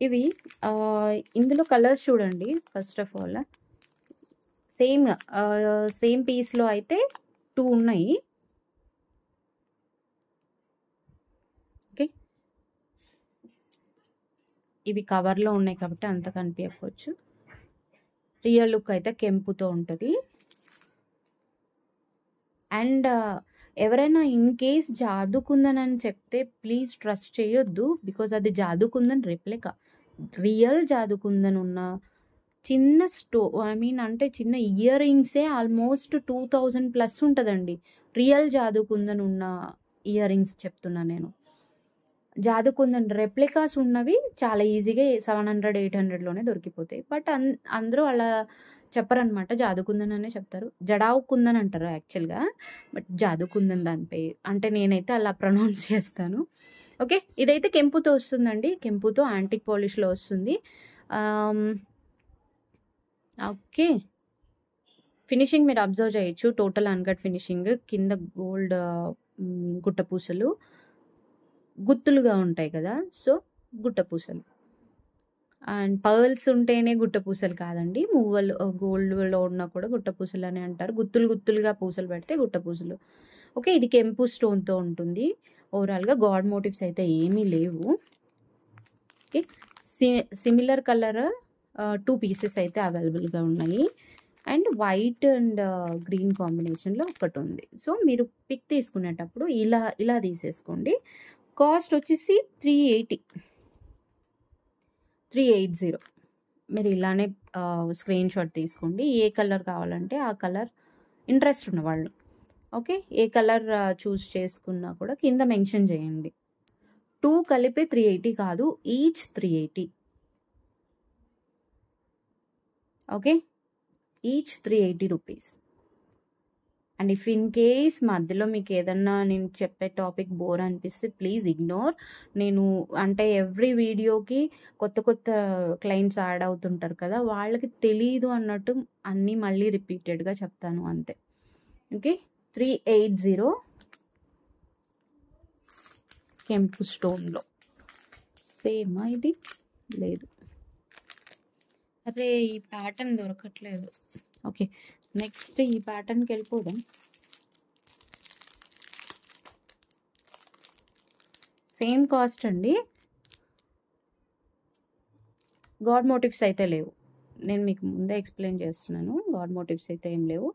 ఇవి ఇందులో కలర్స్ చూడండి. ఫస్ట్ ఆఫ్ ఆల్ సేమ్ పీస్‌లో అయితే 2 ఉన్నాయి. ఓకే. ఇవి కవర్‌లో ఉన్నాయి కాబట్టి అంత కనిపియకపోవచ్చు. రియల్ లుక్ అయితే కెంపుతో ఉంటది. అండ్ ఎవరైనా ఇన్ కేస్ జాదుకుందన్ అని చెప్తే ప్లీజ్ ట్రస్ట్ చేయొద్దు. బికాజ్ అది జాదుకుందన్ రెప్లికా. రియల్ జాదుకుందన్ ఉన్న చిన్న అంటే చిన్న ఇయర్ రింగ్సే ఆల్మోస్ట్ 2000 ప్లస్ ఉంటదండి. రియల్ జాదుకుందన్ ఉన్న ఇయర్ రింగ్స్ చెప్తున్నా నేను. జాదుకుందన్ రెప్లికాస్ ఉన్నవి చాలా ఈజీగా 700, 800లోనే దొరికిపోతాయి. బట్ అందరూ అలా చెప్పరనమాట. జాదుకుందన్ అనే చెప్తారు. జడావు కుందన్ అంటారు యాక్చువల్‌గా. బట్ జాదుకుందన్ దాని పేరు. అంటే నేనైతే అలా ప్రొనౌన్స్ చేస్తాను. ఓకే. ఇదైతే కెంపుతో వస్తుందండి. కెంపుతో యాంటిక్ పాలిష్‌లో వస్తుంది. ఓకే. ఫినిషింగ్ మీరు అబ్జర్వ్ చేయొచ్చు. Total uncut finishing. కింద గోల్డ్ గుట్టపూసలు గుత్తులుగా ఉంటాయి కదా! సో, గుట్టపూసలు. అండ్ పర్ల్స్ ఉంటేనే గుట్టపూసలు కాదండి. మువ్వలు గోల్డ్‌లో ఉన్నా కూడా గుట్టపూసలు అని అంటారు. గుత్తులుగా పూసలు పెడితే గుట్టపూసలు. ఓకే. ఇది కెంపు స్టోన్‌తో ఉంటుంది. ఓవరాల్‌గా గాడ్ మోటివ్స్ అయితే ఏమీ లేవు. ఓకే. సిమిలర్ కలర్ 2 పీసెస్ అయితే అవైలబుల్‌గా ఉన్నాయి. అండ్ వైట్ అండ్ గ్రీన్ కాంబినేషన్‌లో ఒకటి ఉంది. సో, మీరు పిక్ తీసుకునేటప్పుడు ఇలా తీసేసుకోండి. కాస్ట్ వచ్చేసి 380 మీరు ఇలానే స్క్రీన్ షాట్ తీసుకోండి. ఏ కలర్ కావాలంటే ఆ కలర్ ఇంట్రెస్ట్ ఉన్నవాళ్ళు. ఓకే. ఏ కలర్ చూస్ చేసుకున్నా కూడా కింద మెన్షన్ చేయండి. 2 కలిపి 380 కాదు. Each 380. Okay. Each 380 rupees. And if in case మధ్యలో మీకు ఏదన్నా నేను చెప్పే టాపిక్ బోర్ అనిపిస్తే ప్లీజ్ ఇగ్నోర్. నేను అంటే ఎవ్రీ వీడియోకి కొత్త కొత్త క్లయింట్స్ యాడ్ అవుతుంటారు కదా, వాళ్ళకి తెలీదు అన్నట్టు అన్నీ మళ్ళీ రిపీటెడ్గా చెప్తాను అంతే. ఓకే. 380 కెంపు స్టోన్లో. సేమా ఇది? లేదు. అరే ఈ ప్యాటర్న్ దొరకట్లేదు. ఓకే, నెక్స్ట్ ఈ ప్యాటర్న్కి వెళ్ళిపోదాం. సేమ్ కాస్ట్ అండి. గాడ్ మోటివ్స్ అయితే లేవు. నేను మీకు ముందే ఎక్స్ప్లెయిన్ చేస్తున్నాను. గాడ్ మోటివ్స్ అయితే ఏం లేవు.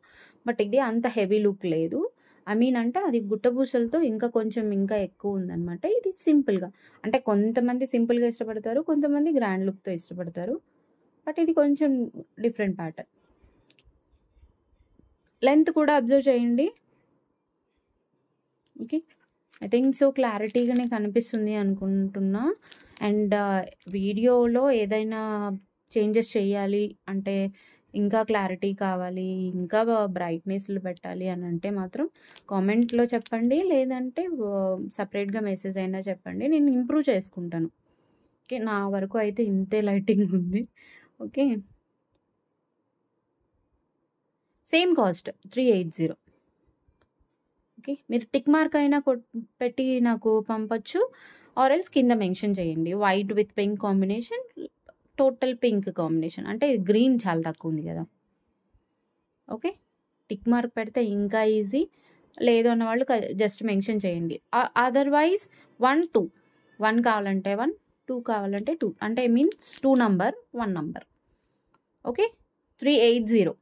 బట్ ఇది అంత హెవీ లుక్ లేదు. ఐ మీన్ అంటే అది గుట్టపూసలతో ఇంకా కొంచెం ఇంకా ఎక్కువ ఉందన్నమాట. ఇది సింపుల్గా, అంటే కొంతమంది సింపుల్గా ఇష్టపడతారు, కొంతమంది గ్రాండ్ లుక్తో ఇష్టపడతారు. బట్ ఇది కొంచెం డిఫరెంట్ ప్యాటర్న్. లెంత్ కూడా అబ్జర్వ్ చేయండి. ఓకే, ఐ థింక్ సో క్లారిటీగానే కనిపిస్తుంది అనుకుంటున్నా. అండ్ వీడియోలో ఏదైనా చేంజెస్ చేయాలి అంటే, ఇంకా క్లారిటీ కావాలి, ఇంకా బ్రైట్నెస్లు పెట్టాలి అని అంటే మాత్రం కామెంట్లో చెప్పండి, లేదంటే సపరేట్గా మెసేజ్ అయినా చెప్పండి, నేను ఇంప్రూవ్ చేసుకుంటాను. ఓకే, నా వరకు అయితే ఇంతే లైటింగ్ ఉంది. Okay, same cost 380. ఓకే, మీరు టిక్ మార్క్ అయినా పెట్టి నాకు పంపచ్చు, ఆర్ ఎల్స్ కింద మెన్షన్ చేయండి. White with pink combination, total pink combination, అంటే గ్రీన్ చాలా తక్కువ ఉంది కదా. ఓకే, టిక్ మార్క్ పెడితే ఇంకా ఈజీ. లేదు అన్న వాళ్ళు జస్ట్ మెన్షన్ చేయండి. అదర్వైజ్ 1 2 1 కావాలంటే 1, 2 కావాలంటే 2, అంటే means 2 number 1 number. Okay, 380.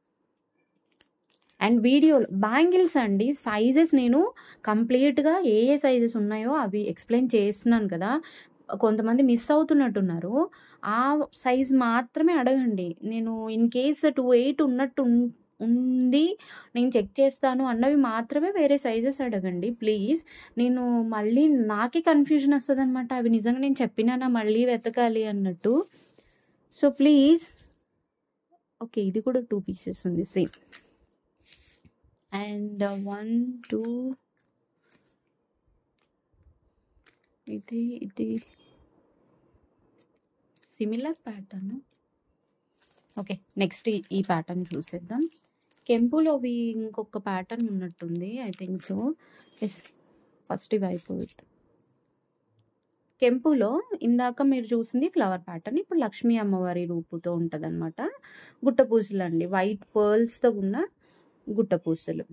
And వీడియోలో బ్యాంగిల్స్ అండి, సైజెస్ నేను కంప్లీట్గా ఏ సైజెస్ ఉన్నాయో అవి ఎక్స్ప్లెయిన్ చేస్తున్నాను కదా. కొంతమంది మిస్ అవుతున్నట్టున్నారు. ఆ సైజ్ మాత్రమే అడగండి. నేను ఇన్ కేస్ 28 ఉన్నట్టు ఉంది, నేను చెక్ చేస్తాను అన్నవి మాత్రమే వేరే సైజెస్ అడగండి ప్లీజ్. నేను మళ్ళీ నాకే కన్ఫ్యూజన్ వస్తుంది అనమాట, అవి నిజంగా నేను చెప్పినానా మళ్ళీ వెతకాలి అన్నట్టు. So please. ఓకే, ఇది కూడా 2 పీసెస్ ఉంది సేమ్. అండ్ 1 2 ఇది సిమిలర్ ప్యాటర్న్. ఓకే, నెక్స్ట్ ఈ ప్యాటర్న్ చూసేద్దాం. కెంపులోవి ఇంకొక ప్యాటర్న్ ఉన్నట్టుంది, I think so. Yes, first ఇవి అయిపోతుంది. కెంపులో ఇందాక మీరు చూసింది ఫ్లవర్ ప్యాటర్న్, ఇప్పుడు లక్ష్మీ అమ్మవారి రూపుతో ఉంటుంది అనమాట. గుట్టపూసలు అండి, వైట్ పర్ల్స్తో ఉన్న గుట్టపూసలు.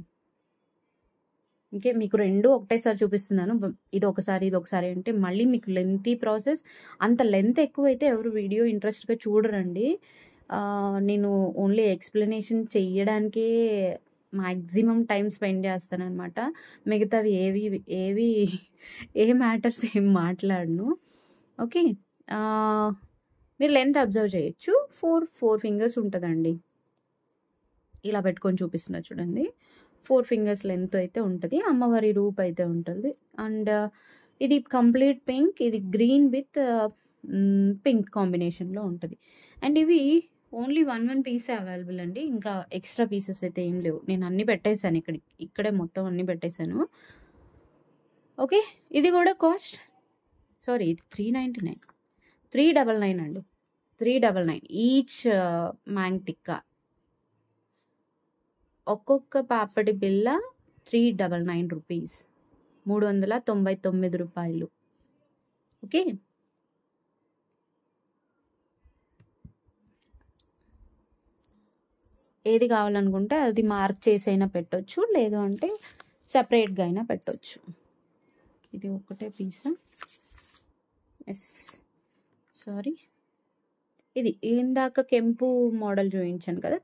ఓకే, మీకు రెండు ఒకటేసారి చూపిస్తున్నాను. ఇది ఒకసారి అంటే మళ్ళీ మీకు లెంతీ ప్రాసెస్. అంత లెంత్ ఎక్కువైతే ఎవరు వీడియో ఇంట్రెస్ట్గా చూడరండి. నేను ఓన్లీ ఎక్స్ప్లెనేషన్ చెయ్యడానికే మ్యాక్సిమం టైం స్పెండ్ చేస్తానన్నమాట. మిగతావి ఏవి ఏ మ్యాటర్స్ ఏం మాట్లాడను. ఓకే, మీరు లెంత్ అబ్జర్వ్ చేయొచ్చు. 4 ఫింగర్స్ ఉంటుందండి. ఇలా పెట్టుకొని చూపిస్తున్నా చూడండి. 4 ఫింగర్స్ లెంత్ అయితే ఉంటుంది. అమ్మవారి రూప్ అయితే ఉంటుంది. అండ్ ఇది కంప్లీట్ పింక్, ఇది గ్రీన్ విత్ పింక్ కాంబినేషన్లో ఉంటుంది. అండ్ ఇవి ఓన్లీ 1 పీసే అవైలబుల్ అండి. ఇంకా ఎక్స్ట్రా పీసెస్ అయితే ఏం లేవు. నేను అన్నీ పెట్టేశాను, ఇక్కడే మొత్తం అన్నీ పెట్టేశాను. ఓకే, ఇది కూడా కాస్ట్, సారీ, ఇది 399, 399 అండి. 399 ఈచ్ మ్యాంగ్ టిక్కా. ఒక్కొక్క పాపడి బిల్ల 399 రూపీస్, 399 రూపాయలు. ఓకే, ఏది కావాలనుకుంటే అది మార్క్ చేసి అయినా పెట్టొచ్చు, లేదు అంటే సపరేట్గా అయినా పెట్టొచ్చు. ఇది ఒకటే పీసా? Yes, sorry. ఇది ఇందాక కెంపు మోడల్ చూపించాను కదా,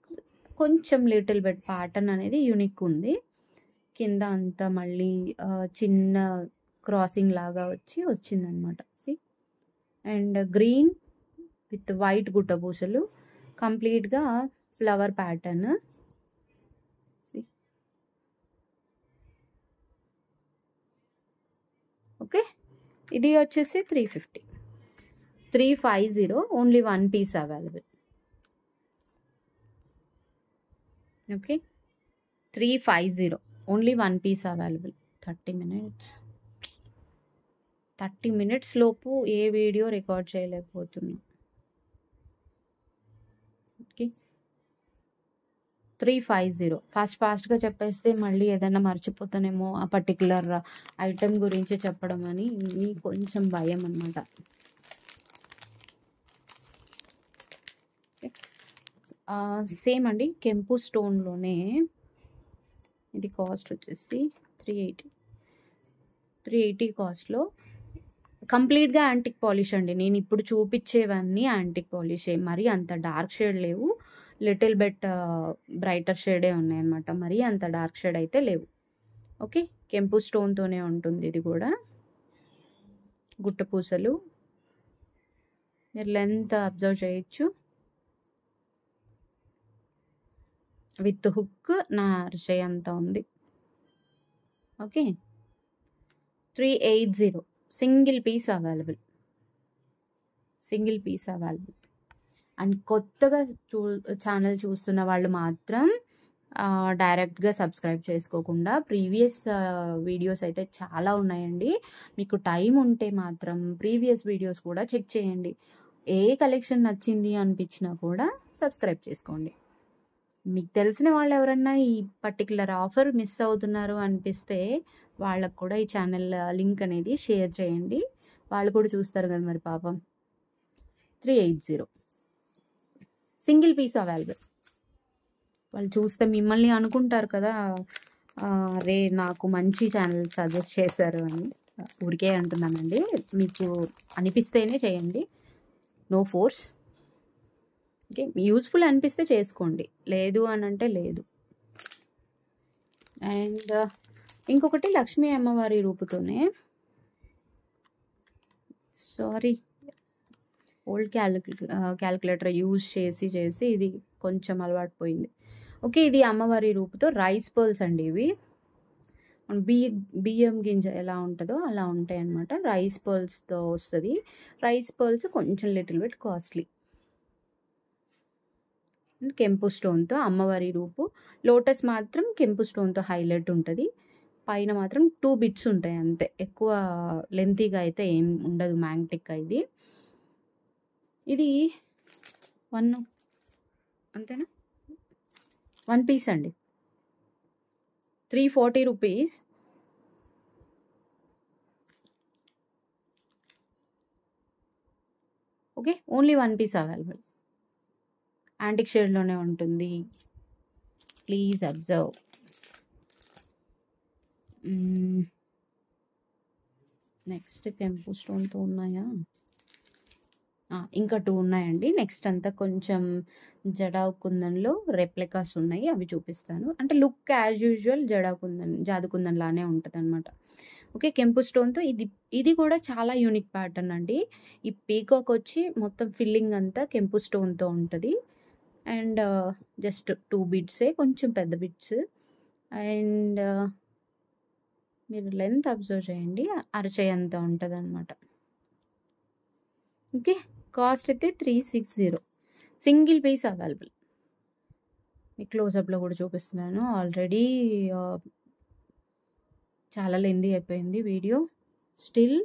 కొంచెం లిటిల్ బిట్ ప్యాటర్న్ అనేది యూనిక్ ఉంది. కింద అంతా మళ్ళీ చిన్న క్రాసింగ్ లాగా వచ్చిందనమాట. See, and green with white గుట్టపూసలు, కంప్లీట్గా ఫ్లవర్ ప్యాటర్న్. సి, ఓకే, ఇది వచ్చేసి 350, 350, only 1 piece available. Okay, 350, only 1 piece available. 30 minutes లోపు ఏ వీడియో రికార్డ్ చేయలేకపోతున్నా. ఓకే, 350. ఫాస్ట్గా చెప్పేస్తే మళ్ళీ ఏదైనా మర్చిపోతానేమో ఆ పర్టికులర్ ఐటెం గురించి చెప్పడం అని కొంచెం భయం అనమాట. సేమ్ అండి, కెంపు స్టోన్లోనే ఇది కాస్ట్ వచ్చేసి 380 కాస్ట్లో కంప్లీట్గా యాంటిక్ పాలిష్ అండి. నేను ఇప్పుడు చూపించేవన్నీ యాంటిక్ పాలిషే, మరి అంత డార్క్ షేడ్ లేవు, లిటిల్ బెట్ బ్రైటర్ షేడే ఉన్నాయన్నమాట, మరి అంత డార్క్ షేడ్ అయితే లేవు. ఓకే, కెంపు స్టోన్తోనే ఉంటుంది ఇది కూడా. గుట్ట పూసలు మీరు లెంత్ అబ్జర్వ్ చేయొచ్చు, విత్ హుక్ నా అరిచేయి అంత ఉంది. Okay, 380, single piece available. And కొత్తగా ఛానల్ చూస్తున్న వాళ్ళు మాత్రం డైరెక్ట్గా సబ్స్క్రైబ్ చేసుకోకుండా ప్రీవియస్ వీడియోస్ అయితే చాలా ఉన్నాయండి. మీకు టైం ఉంటే మాత్రం ప్రీవియస్ వీడియోస్ కూడా చెక్ చేయండి. ఏ కలెక్షన్ నచ్చింది అనిపించినా కూడా సబ్స్క్రైబ్ చేసుకోండి. మీకు తెలిసిన వాళ్ళు ఎవరన్నా ఈ పర్టికులర్ ఆఫర్ మిస్ అవుతున్నారు అనిపిస్తే వాళ్ళకు కూడా ఈ ఛానల్ లింక్ అనేది షేర్ చేయండి, వాళ్ళు కూడా చూస్తారు కదా మరి పాపం. 380, సింగిల్ పీస్ అవైలబుల్. వాళ్ళు చూస్తే మిమ్మల్ని అనుకుంటారు కదా, రే నాకు మంచి ఛానల్ సజెస్ట్ చేశారు అని. ఊరికే అంటున్నానండి, మీకు అనిపిస్తేనే చేయండి, నో ఫోర్స్. ఓకే, యూస్ఫుల్ అనిపిస్తే చేసుకోండి, లేదు అని అంటే లేదు. అండ్ ఇంకొకటి లక్ష్మీ అమ్మవారి రూపుతోనే, సారీ ఓల్డ్ క్యాలిక్యులేటర్ యూజ్ చేసి ఇది కొంచెం అలవాటు పోయింది. ఓకే, ఇది అమ్మవారి రూపుతో రైస్ పర్ల్స్ అండి. ఇవి బియ్యం గింజ ఎలా ఉంటుందో అలా ఉంటాయి అన్నమాట. రైస్ పర్ల్స్తో వస్తుంది. రైస్ పర్ల్స్ కొంచెం లిటిల్ బిట్ కాస్ట్లీ. కెంపు స్టోన్తో అమ్మవారి రూపు. లోటస్ మాత్రం కెంపు స్టోన్తో హైలైట్ ఉంటుంది. పైన మాత్రం 2 బిట్స్ ఉంటాయి అంతే, ఎక్కువ లెంతీగా అయితే ఏం ఉండదు మ్యాంగ్టిక్. ఇది 1 అంతేనా, 1 పీస్ అండి, 340 rupees. Okay, only 1 piece available. Antique షేడ్లోనే ఉంటుంది, ప్లీజ్ అబ్జర్వ్. నెక్స్ట్ కెంపు స్టోన్తో ఉన్నాయా, ఇంకా 2 ఉన్నాయండి. నెక్స్ట్ అంతా కొంచెం జడావు కుందన్లో రెప్లికాస్ ఉన్నాయి, అవి చూపిస్తాను. అంటే లుక్ యాజ్ యూజువల్ జాదు కుందన్ లానే ఉంటుంది అనమాట. ఓకే, కెంపు స్టోన్తో ఇది కూడా చాలా యూనిక్ ప్యాటర్న్ అండి. ఈ పీకాక్ వచ్చి మొత్తం ఫిల్లింగ్ అంతా కెంపు స్టోన్తో ఉంటుంది. అండ్ జస్ట్ 2 బిట్సే, కొంచెం పెద్ద బిట్స్. అండ్ మీరు లెంత్ అబ్జర్వ్ చేయండి, అరచేయి అంత ఉంటుంది అనమాట. ఓకే, కాస్ట్ అయితే 360, సింగిల్ పీస్ అవైలబుల్. మీ క్లోజప్లో కూడా చూపిస్తున్నాను. ఆల్రెడీ చాలా లెందీ అయిపోయింది వీడియో. స్టిల్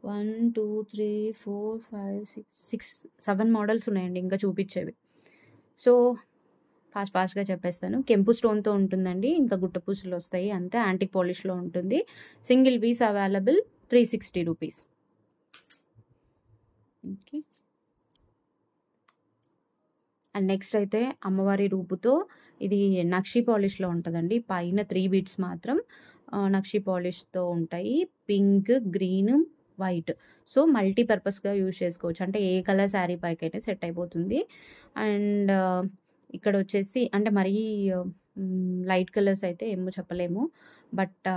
1 2 3 4 5 6 7 మోడల్స్ ఉన్నాయండి ఇంకా చూపించేవి. సో ఫాస్ట్గా చెప్పేస్తాను. కెంపు స్టోన్తో ఉంటుందండి, ఇంకా గుట్ట పూసలు వస్తాయి అంతే. యాంటిక్ పాలిష్లో ఉంటుంది. Single piece available, 360 rupees. Okay, and next అయితే అమ్మవారి రూపుతో ఇది నక్షి పాలిష్లో ఉంటుందండి. పైన 3 బీట్స్ మాత్రం నక్షి పాలిష్తో ఉంటాయి. Pink, green, white. సో మల్టీపర్పస్గా యూజ్ చేసుకోవచ్చు, అంటే ఏ కలర్ శారీ పైకి అయితే సెట్ అయిపోతుంది. అండ్ ఇక్కడ వచ్చేసి అంటే మరీ లైట్ కలర్స్ అయితే ఏమో చెప్పలేము, బట్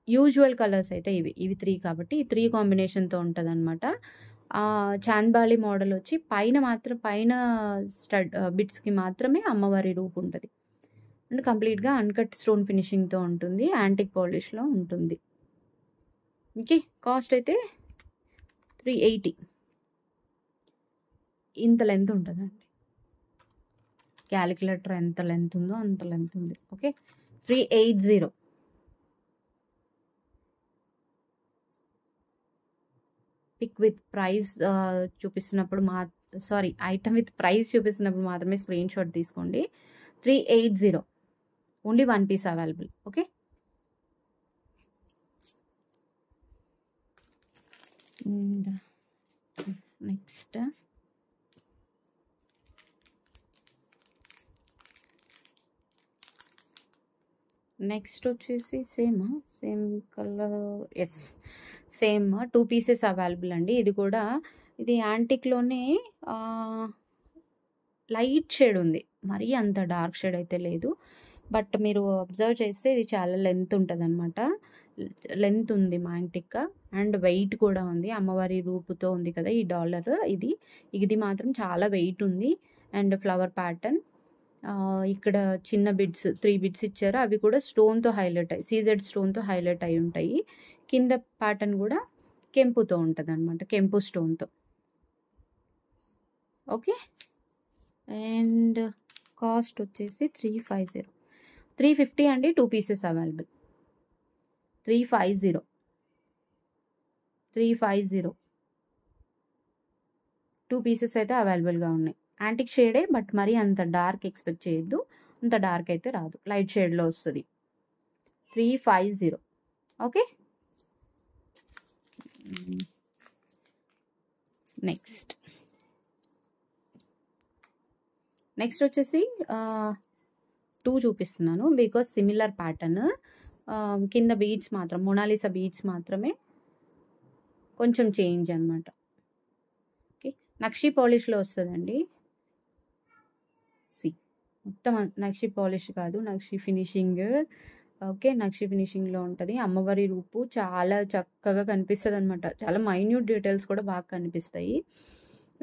యూజువల్ కలర్స్ అయితే ఇవి 3 కాబట్టి ఈ 3 కాంబినేషన్తో ఉంటుంది అనమాట. చాంద్బాలి మోడల్ వచ్చి పైన స్టడ్ బిట్స్కి మాత్రమే అమ్మవారి రూపు ఉంటుంది. అండ్ కంప్లీట్గా అన్కట్ స్టోన్ ఫినిషింగ్తో ఉంటుంది, యాంటిక్ పాలిష్లో ఉంటుంది. ఓకే, కాస్ట్ అయితే 380. ఇంత లెంత్ ఉంటుందండి. క్యాలిక్యులేటర్ ఎంత లెంత్ ఉందో అంత లెంత్ ఉంది. ఓకే, 380. పిక్ విత్ ప్రైస్ చూపిస్తున్నప్పుడు ఐటమ్ విత్ ప్రైస్ చూపిస్తున్నప్పుడు మాత్రమే స్క్రీన్ షాట్ తీసుకోండి. 380, only 1 piece available. Okay, and next వచ్చేసి same colour, yes same 2 pieces available అండి. ఇది యాంటిక్లోనే లైట్ షేడ్ ఉంది, మరీ అంత డార్క్ షేడ్ అయితే లేదు. బట్ మీరు అబ్జర్వ్ చేస్తే ఇది చాలా లెంత్ ఉంటుంది అనమాట. లెంత్ ఉంది యాంటిక్, అండ్ వెయిట్ కూడా ఉంది. అమ్మవారి రూపుతో ఉంది కదా ఈ డాలర్. ఇది మాత్రం చాలా వెయిట్ ఉంది. అండ్ ఫ్లవర్ ప్యాటర్న్, ఇక్కడ చిన్న బిడ్స్ 3 బిడ్స్ ఇచ్చారు. అవి కూడా స్టోన్తో హైలైట్ అయ్యి, సీజెడ్ స్టోన్తో హైలైట్ అయి ఉంటాయి. కింద ప్యాటర్న్ కూడా కెంపుతో ఉంటుంది అనమాట, కెంపు స్టోన్తో. ఓకే, అండ్ కాస్ట్ వచ్చేసి 350. 350 అండి, 2 పీసెస్ అవైలబుల్. 350, 2 పీసెస్ అయితే అవైలబుల్గా ఉన్నాయి. యాంటిక్ షేడే, బట్ మరీ అంత డార్క్ ఎక్స్పెక్ట్ చేయొద్దు. అంత డార్క్ అయితే రాదు, లైట్ షేడ్లో వస్తుంది. 350. ఓకే, నెక్స్ట్ వచ్చేసి 2 చూపిస్తున్నాను, బికాస్ సిమిలర్ ప్యాటర్న్. కింద బీడ్స్ మాత్రం మొనాలిసా బీడ్స్ మాత్రమే కొంచెం చేంజ్ అనమాట. ఓకే, నక్షి పాలిష్లో వస్తుందండి. మొత్తం నక్షి పాలిష్ కాదు, నక్షి ఫినిషింగ్. ఓకే, నక్షి ఫినిషింగ్లో ఉంటుంది. అమ్మవారి రూపు చాలా చక్కగా కనిపిస్తుంది అనమాట. చాలా మైన్యూట్ డీటెయిల్స్ కూడా బాగా కనిపిస్తాయి.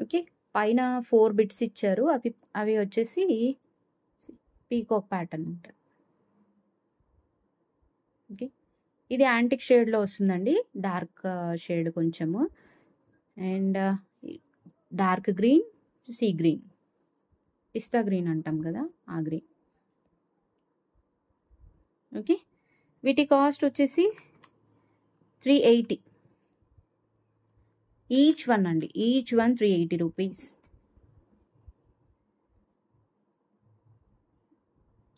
ఓకే, పైన 4 బిట్స్ ఇచ్చారు. అవి వచ్చేసి పీకాక్ ప్యాటర్న్ ఉంటుంది. ఓకే, ఇది యాంటిక్ షేడ్లో వస్తుందండి, డార్క్ షేడ్ కొంచెము. And dark green, sea green, పిస్తా గ్రీన్ అంటాం కదా ఆ గ్రీన్. ఓకే, వీటి కాస్ట్ వచ్చేసి 380 ఈచ్ వన్ అండి. Each one 380 rupees.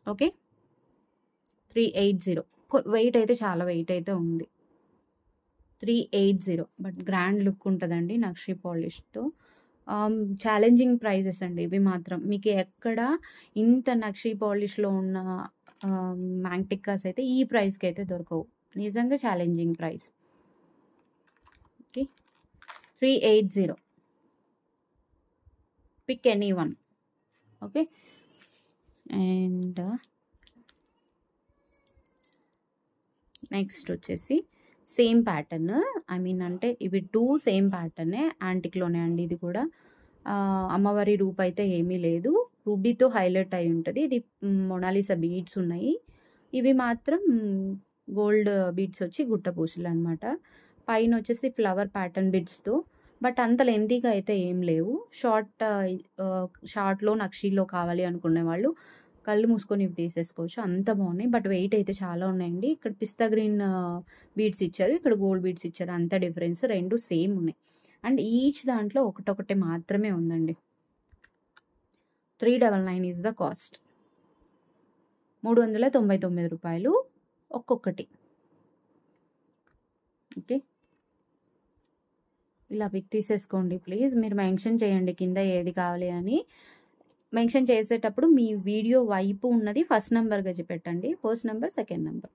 Okay, 380. Weight అయితే చాలా వెయిట్ అయితే ఉంది. 380, బట్ గ్రాండ్ లుక్ ఉంటుందండి నక్షి పాలిష్తో. ఛాలెంజింగ్ ప్రైజెస్ అండి ఇవి మాత్రం. మీకు ఎక్కడ ఇంత నక్షి పాలిష్లో ఉన్న మ్యాంటిక్కాస్ అయితే ఈ ప్రైస్కి అయితే దొరకవు. నిజంగా challenging price. Okay, 380. Pick any one. Okay, and next వచ్చేసి సేమ్ ప్యాటర్న్, అంటే ఇవి 2 సేమ్ ప్యాటర్నే, యాంటిక్లోనే అండి. ఇది కూడా అమ్మవారి రూప్ అయితే ఏమీ లేదు, రూబీతో హైలైట్ అయి ఉంటుంది. ఇది మొనాలిసా బీడ్స్ ఉన్నాయి. ఇవి మాత్రం గోల్డ్ బీడ్స్ వచ్చి గుట్టపూసలు అనమాట. పైన వచ్చేసి ఫ్లవర్ ప్యాటర్న్ బిడ్స్తో, బట్ అంత లెంతీగా అయితే ఏం లేవు. షార్ట్లో నక్షీలో కావాలి అనుకునే వాళ్ళు కళ్ళు మూసుకొని ఇవి తీసేసుకోవచ్చు, అంత బాగున్నాయి. బట్ వెయిట్ అయితే చాలా ఉన్నాయండి. ఇక్కడ పిస్తా గ్రీన్ బీడ్స్ ఇచ్చారు, ఇక్కడ గోల్డ్ బీడ్స్ ఇచ్చారు, అంత డిఫరెన్స్. 2 సేమ్ ఉన్నాయి. అండ్ ఈచ్ దాంట్లో ఒకటొకటి మాత్రమే ఉందండి. 399 ఈజ్ ద కాస్ట్. 399 రూపాయలు ఒక్కొక్కటి. ఓకే, ఇలా పిక్ తీసేసుకోండి ప్లీజ్. మీరు మెన్షన్ చేయండి కింద ఏది కావాలి అని. మెన్షన్ చేసేటప్పుడు మీ వీడియో వైపు ఉన్నది ఫస్ట్ నెంబర్గా పెట్టండి, first number, second number.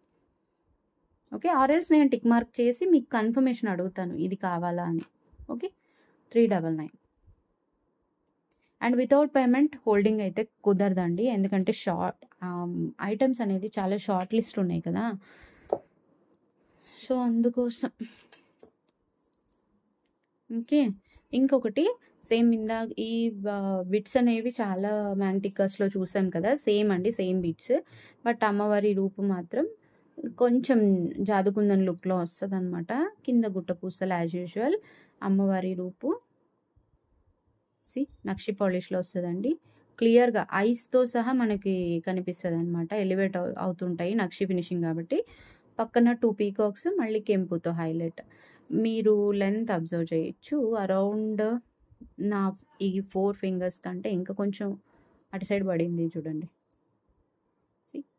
Okay, or else నేను టిక్ మార్క్ చేసి మీకు కన్ఫర్మేషన్ అడుగుతాను ఇది కావాలా అని. Okay, 399. And without payment holding అయితే కుదరదండి, ఎందుకంటే ఐటమ్స్ అనేది చాలా షార్ట్ లిస్ట్ ఉన్నాయి కదా, సో అందుకోసం. ఓకే, ఇంకొకటి సేమ్ ఇందాక ఈ బిట్స్ అనేవి చాలా మ్యాంటిక్కస్లో చూసాం కదా, సేమ్ అండి, సేమ్ బిట్స్. బట్ అమ్మవారి రూపు మాత్రం కొంచెం జాదుకుందన్ లుక్‌లో వస్తదనమాట. కింద గుట్ట పూసలు యాజ్ యూజువల్. అమ్మవారి రూపు. నక్షి పాలిష్‌లో వస్తదండి. క్లియర్‌గా ఐస్‌తో సహా మనకి కనిపిస్తదనమాట. ఎలివేట్ అవుతుంటాయి నక్షి ఫినిషింగ్ కాబట్టి. పక్కన 2 పీకాక్స్ మళ్ళీ కెంపుతో హైలైట్. మీరు లెంత్ అబ్జర్వ్ చేయొచ్చు. అరౌండ్ నా ఈ 4 ఫింగర్స్ కంటే ఇంకా కొంచెం అటు సైడ్ పడింది చూడండి.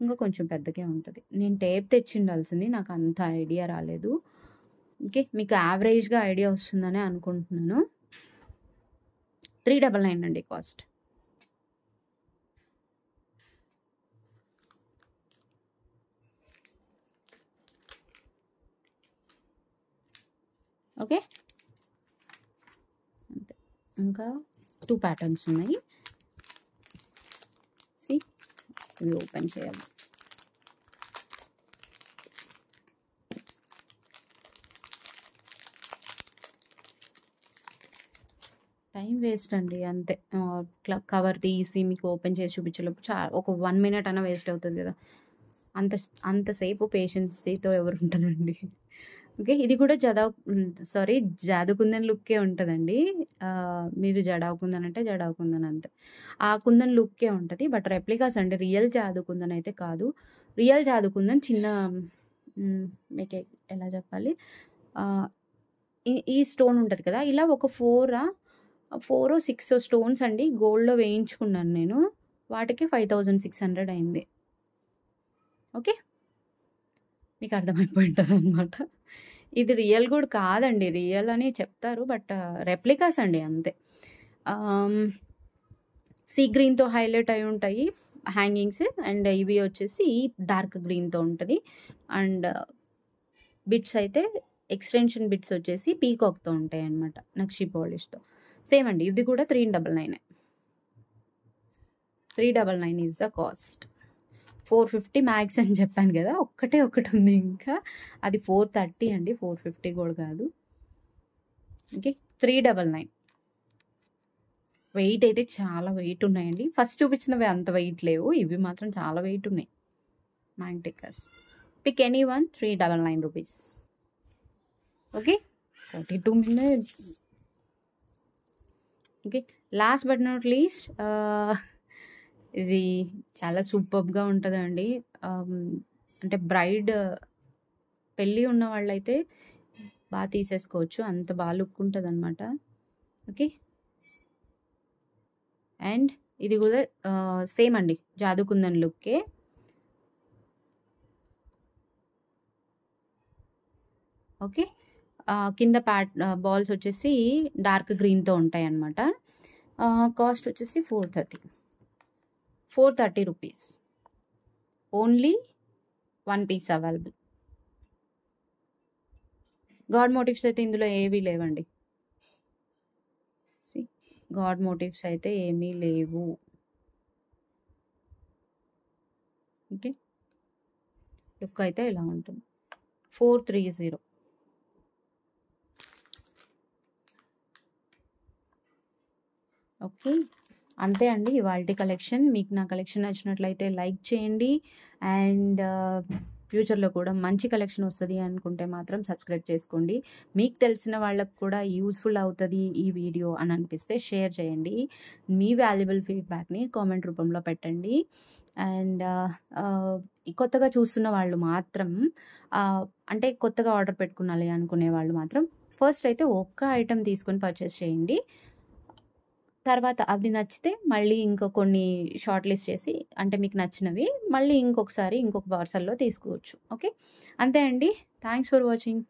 ఇంకా కొంచెం పెద్దగే ఉంటది. నేను టేప్ తెచ్చిండాల్సింది. నాకు అంత ఐడియా రాలేదు. ఓకే. మీకు యావరేజ్‌గా ఐడియా వస్తుందనే అనుకుంటున్నాను. 399 అండి కాస్ట్. ఓకే. అంతే. ఇంకా 2 ప్యాటర్న్స్ ఉన్నాయి. ఇవి ఓపెన్ చేయాలి. టైం వేస్ట్ అండి అంతే. ఇట్లా కవర్ తీసి మీకు ఓపెన్ చేసి చూపించేలోపు ఒక 1 మినిట్ అన్నా వేస్ట్ అవుతది కదా! అంతసేపు పేషెన్సీతో ఎవరుంటారండి. ఓకే. ఇది కూడా జాదుకుందన్ లుక్కే ఉంటదండి. మీరు జడావు కుందన్ అంటే జడావు కుందన్ అంతే. ఆ కుందన్ లుక్కే ఉంటది. బట్ రెప్లికాస్ అండి. రియల్ జాదుకుందన్ అయితే కాదు. రియల్ జాదుకుందన్ చిన్న మీకు ఎలా చెప్పాలి? ఈ స్టోన్ ఉంటది కదా! ఇలా ఒక 4 6 స్టోన్స్ అండి గోల్డ్‌లో వేయించుకున్నాను నేను. వాటికి 5600 అయింది. ఓకే. మీకు అర్థమైపోయి ఉంటదనమాట. ఇది రియల్ కూడా కాదండి. రియల్ అని చెప్తారు. బట్ రెప్లికాస్ అండి అంతే. సీ గ్రీన్‌తో హైలైట్ అయి ఉంటాయి హ్యాంగింగ్స్. అండ్ ఇవి వచ్చేసి డార్క్ గ్రీన్‌తో ఉంటది. అండ్ బిట్స్ అయితే ఎక్స్టెన్షన్ బిట్స్ వచ్చేసి పీకాక్‌తో ఉంటాయన్నమాట. నక్షి పాలిష్‌తో. సేమ్ అండి. ఇది కూడా 399. 399 ఈస్ ద కాస్ట్. 450 మ్యాక్స్ అని చెప్పాను కదా! ఒకటి ఉంది ఇంకా. అది 430 అండి. 450 కూడా కాదు. ఓకే. 399. వెయిట్ అయితే చాలా వెయిట్ ఉన్నాయండి. ఫస్ట్ చూపించినవి అంత వెయిట్ లేవు. ఇవి మాత్రం చాలా వెయిట్ ఉన్నాయి. మ్యాంగ్టికస్. Pick any one. 399 rupees. Okay. 42 minutes. Okay. Last but not least ఇది చాలా సూపర్బ్‌గా ఉంటదండి. అంటే బ్రైడ్ పెళ్లి ఉన్న వాళ్ళైతే తీసేసుకోవచ్చు. అంత లుక్ ఉంటదనమాట. ఓకే. అండ్ ఇది కూడా సేమ్ అండి. జాదుకుందన్ లుక్కే. ఓకే. కింద బాల్స్ వచ్చేసి డార్క్ గ్రీన్‌తో ఉంటాయన్నమాట. కాస్ట్ వచ్చేసి 430 rupees. Only 1 piece available. God motifs అయితే ఇందులో ఏవీ లేవండి. గాడ్ మోటివ్స్ అయితే ఏమీ లేవు. ఓకే. లుక్ అయితే ఇలా ఉంటుంది. 430. ఓకే. అంతే అండి ఇవాల్టి కలెక్షన్. మీకు నా కలెక్షన్ నచ్చినట్లయితే లైక్ చేయండి. అండ్ ఫ్యూచర్‌లో కూడా మంచి కలెక్షన్ వస్తది అనుకుంటే మాత్రం సబ్స్క్రైబ్ చేసుకోండి. మీకు తెలిసిన వాళ్ళకి కూడా యూజ్‌ఫుల్ అవుతది ఈ వీడియో అని అనిపిస్తే షేర్ చేయండి. మీ వాల్యుబుల్ ఫీడ్‌బ్యాక్‌ని కామెంట్ రూపంలో పెట్టండి. అండ్ కొత్తగా చూస్తున్న వాళ్ళు మాత్రం అంటే కొత్తగా ఆర్డర్ పెట్టుకోవాలి అనుకునే వాళ్ళు మాత్రం ఫస్ట్ అయితే ఒక్క ఐటెం తీసుకొని పర్చేస్ చేయండి. తర్వాత అది నచ్చితే మళ్ళీ ఇంకో కొన్ని షార్ట్ లిస్ట్ చేసి అంటే మీకు నచ్చినవి మళ్ళీ ఇంకొకసారి ఇంకొక పార్సల్‌లో తీసుకోవచ్చు. ఓకే. అంతే అండి. Thanks for watching.